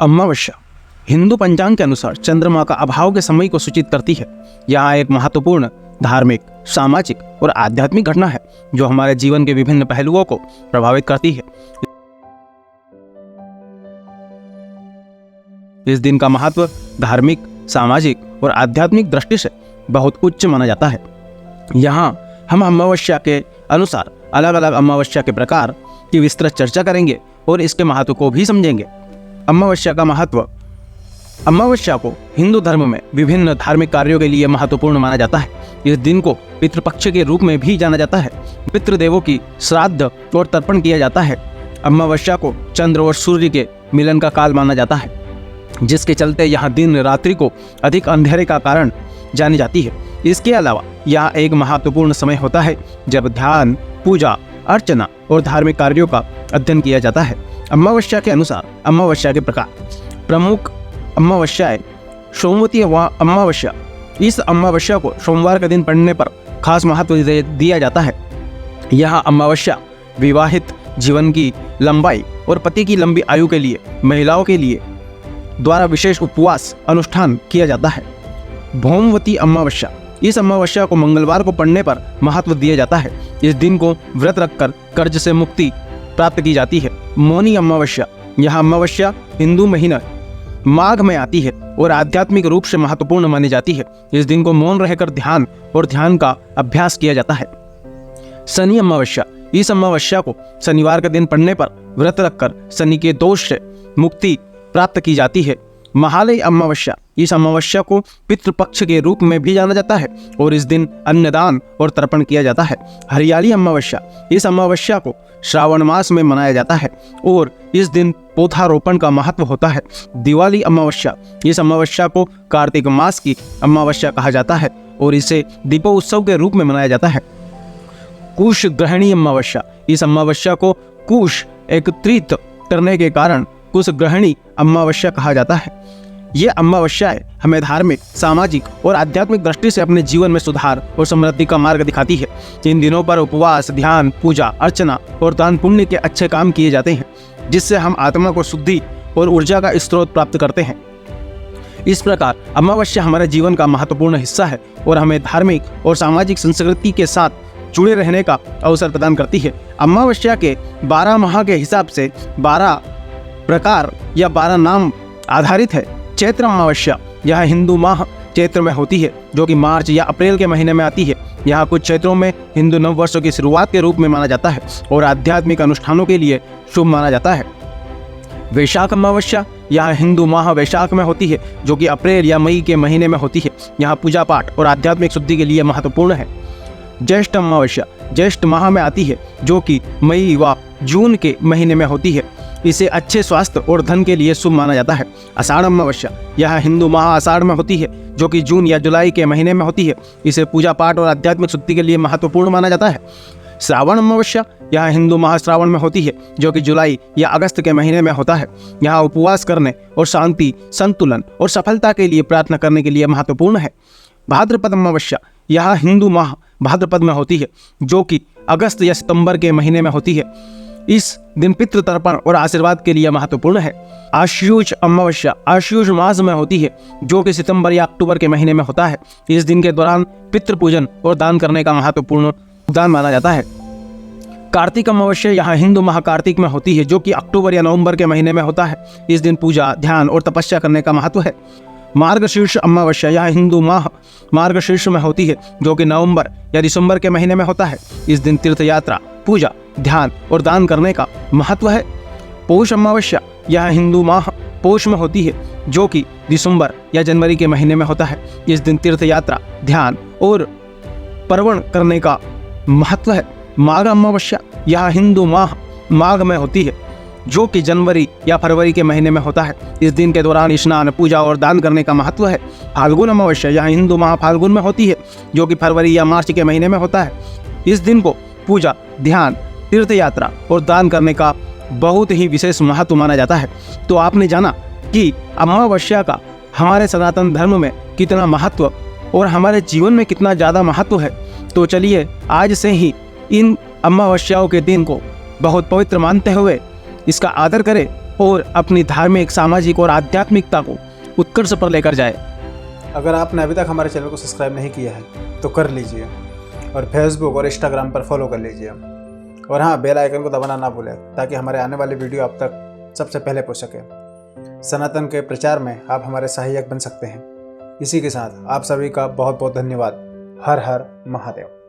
अमावस्या हिंदू पंचांग के अनुसार चंद्रमा का अभाव के समय को सूचित करती है। यह एक महत्वपूर्ण धार्मिक, सामाजिक और आध्यात्मिक घटना है जो हमारे जीवन के विभिन्न पहलुओं को प्रभावित करती है। इस दिन का महत्व धार्मिक, सामाजिक और आध्यात्मिक दृष्टि से बहुत उच्च माना जाता है। यहाँ हम अमावस्या के अनुसार अलग अलग अमावस्या के प्रकार की विस्तृत चर्चा करेंगे और इसके महत्व को भी समझेंगे। अमावस्या का महत्व। अमावस्या को हिंदू धर्म में विभिन्न धार्मिक कार्यों के लिए महत्वपूर्ण माना जाता है। इस दिन को पितृपक्ष के रूप में भी जाना जाता है। पितृदेवों की श्राद्ध और तर्पण किया जाता है। अमावस्या को चंद्र और सूर्य के मिलन का काल माना जाता है, जिसके चलते यहाँ दिन रात्रि को अधिक अंधेरे का कारण जानी जाती है। इसके अलावा यह एक महत्वपूर्ण समय होता है जब ध्यान, पूजा, अर्चना और धार्मिक कार्यों का अध्ययन किया जाता है। अमावस्या के अनुसार अमावस्या के प्रकार। प्रमुख अमावस्याएं। सोमवती अमावस्या। इस अमावस्या को सोमवार के दिन पड़ने पर खास महत्व दिया जाता है। यह अमावस्या विवाहित जीवन की लंबाई और पति की लंबी आयु के लिए महिलाओं के लिए द्वारा विशेष उपवास अनुष्ठान किया जाता है। भौमवती अमावस्या। इस अमावस्या को मंगलवार को पड़ने पर महत्व दिया जाता है। इस दिन को व्रत रखकर कर्ज से मुक्ति प्राप्त की जाती है। मौनी अमावस्या। यह अमावस्या हिंदू महीना माघ में आती है और आध्यात्मिक रूप से महत्वपूर्ण मानी जाती है। इस दिन को मौन रहकर ध्यान का अभ्यास किया जाता है। शनि अमावस्या। इस अमावस्या को शनिवार के दिन पड़ने पर व्रत रखकर शनि के दोष से मुक्ति प्राप्त की जाती है। महालय अमावस्या। इस अमावस्या को पितृपक्ष के रूप में भी जाना जाता है और इस दिन अन्नदान और तर्पण किया जाता है। हरियाली अमावस्या। इस अमावस्या को श्रावण मास में मनाया जाता है और इस दिन पौधारोपण का महत्व होता है। दिवाली अमावस्या। इस अमावस्या को कार्तिक मास की अमावस्या कहा जाता है और इसे दीपोत्सव के रूप में मनाया जाता है। कुश ग्रहणी अमावस्या। इस अमावस्या को कुश एकत्रित करने के कारण कुश ग्रहणी अमावस्या कहा जाता है। ये अमावस्याएं हमें धार्मिक, सामाजिक और आध्यात्मिक दृष्टि से अपने जीवन में सुधार और समृद्धि का मार्ग दिखाती है। इन दिनों पर उपवास, ध्यान, पूजा, अर्चना और दान पुण्य के अच्छे काम किए जाते हैं, जिससे हम आत्मा को शुद्धि और ऊर्जा का स्रोत प्राप्त करते हैं। इस प्रकार अमावस्या हमारे जीवन का महत्वपूर्ण हिस्सा है और हमें धार्मिक और सामाजिक संस्कृति के साथ जुड़े रहने का अवसर प्रदान करती है। अमावस्या के 12 माह के हिसाब से 12 प्रकार या 12 नाम आधारित है। चैत्र अमावस्या। यह हिंदू माह चैत्र में होती है, जो कि मार्च या अप्रैल के महीने में आती है। यहाँ कुछ क्षेत्रों में हिंदू नव वर्षों की शुरुआत के रूप में माना जाता है और आध्यात्मिक अनुष्ठानों के लिए शुभ माना जाता है। वैशाख अमावस्या। यह हिंदू माह वैशाख में होती है, जो कि अप्रैल या मई के महीने में होती है। यहाँ पूजा पाठ और आध्यात्मिक शुद्धि के लिए महत्वपूर्ण है। ज्येष्ठ अमावस्या। ज्येष्ठ माह में आती है, जो कि मई व जून के महीने में होती है। इसे अच्छे स्वास्थ्य और धन के लिए शुभ माना जाता है। आषाढ़ अमावस्या। यह हिंदू माह आषाढ़ में होती है, जो कि जून या जुलाई के महीने में होती है। इसे पूजा पाठ और आध्यात्मिक शुद्धि के लिए महत्वपूर्ण माना जाता है। श्रावण अमावस्या। यह हिंदू माह श्रावण में होती है, जो कि जुलाई या अगस्त के महीने में होता है। यहाँ उपवास करने और शांति, संतुलन और सफलता के लिए प्रार्थना करने के लिए महत्वपूर्ण है। भाद्रपद अमावस्या। यह हिंदू माह भाद्रपद में होती है, जो कि अगस्त या सितंबर के महीने में होती है। इस दिन पितृ तर्पण और आशीर्वाद के लिए महत्वपूर्ण है। आश्यूज अमावस्या। आश्यूज मास में होती है, जो कि सितंबर या अक्टूबर के महीने में होता है। इस दिन के दौरान पितृ पूजन और दान करने का महत्वपूर्ण दान माना जाता है। कार्तिक अमावस्या। यहाँ हिंदू माह कार्तिक में होती है, जो कि अक्टूबर या नवंबर के महीने में होता है। इस दिन पूजा, ध्यान और तपस्या करने का महत्व है। मार्गशीर्ष अमावस्या। यह हिंदू माह मार्गशीर्ष में होती है, जो कि नवंबर या दिसंबर के महीने में होता है। इस दिन तीर्थ यात्रा, पूजा, ध्यान और दान करने का महत्व है। पौष अमावस्या। यह हिंदू माह पौष में होती है, जो कि दिसंबर या जनवरी के महीने में होता है। इस दिन तीर्थ यात्रा, ध्यान और पर्वण करने का महत्व है। माघ अमावस्या। यह हिंदू माह माघ में होती है, जो कि जनवरी या फरवरी के महीने में होता है। इस दिन के दौरान स्नान, पूजा और दान करने का महत्व है। फाल्गुन अमावस्या। यह हिंदू माह फाल्गुन में होती है, जो कि फरवरी या मार्च के महीने में होता है। इस दिन को पूजा, ध्यान, तीर्थ यात्रा और दान करने का बहुत ही विशेष महत्व माना जाता है। तो आपने जाना कि अमावस्या का हमारे सनातन धर्म में कितना महत्व और हमारे जीवन में कितना ज़्यादा महत्व है। तो चलिए आज से ही इन अमावस्याओं के दिन को बहुत पवित्र मानते हुए इसका आदर करें और अपनी धार्मिक, सामाजिक और आध्यात्मिकता को उत्कर्ष पर लेकर जाए। अगर आपने अभी तक हमारे चैनल को सब्सक्राइब नहीं किया है तो कर लीजिए और फेसबुक और इंस्टाग्राम पर फॉलो कर लीजिए। और हाँ, बेल आइकन को दबाना ना भूलें ताकि हमारे आने वाली वीडियो आप तक सबसे पहले पहुँच सके। सनातन के प्रचार में आप हमारे सहायक बन सकते हैं। इसी के साथ आप सभी का बहुत बहुत धन्यवाद। हर हर महादेव।